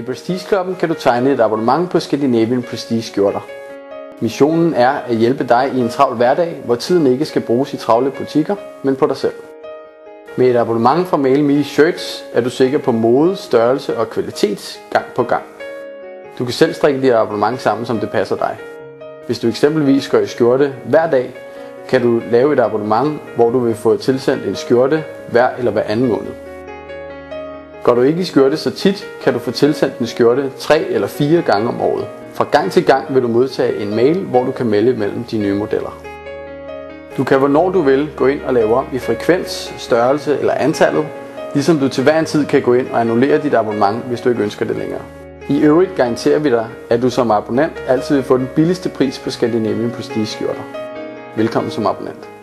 I Prestige Clubben kan du tegne et abonnement på Scandinavian Prestige skjorter. Missionen er at hjælpe dig i en travl hverdag, hvor tiden ikke skal bruges i travle butikker, men på dig selv. Med et abonnement fra MailMe Shirts er du sikker på mode, størrelse og kvalitet gang på gang. Du kan selv strikke dit abonnement sammen, som det passer dig. Hvis du eksempelvis går i skjorte hver dag, kan du lave et abonnement, hvor du vil få tilsendt en skjorte hver eller hver anden måned. Går du ikke i skjorte så tit, kan du få tilsendt en skjorte 3 eller 4 gange om året. Fra gang til gang vil du modtage en mail, hvor du kan melde mellem de nye modeller. Du kan hvornår du vil gå ind og lave om i frekvens, størrelse eller antallet, ligesom du til hver en tid kan gå ind og annullere dit abonnement, hvis du ikke ønsker det længere. I øvrigt garanterer vi dig, at du som abonnent altid vil få den billigste pris på Scandinavian Prestige skjorter. Velkommen som abonnent.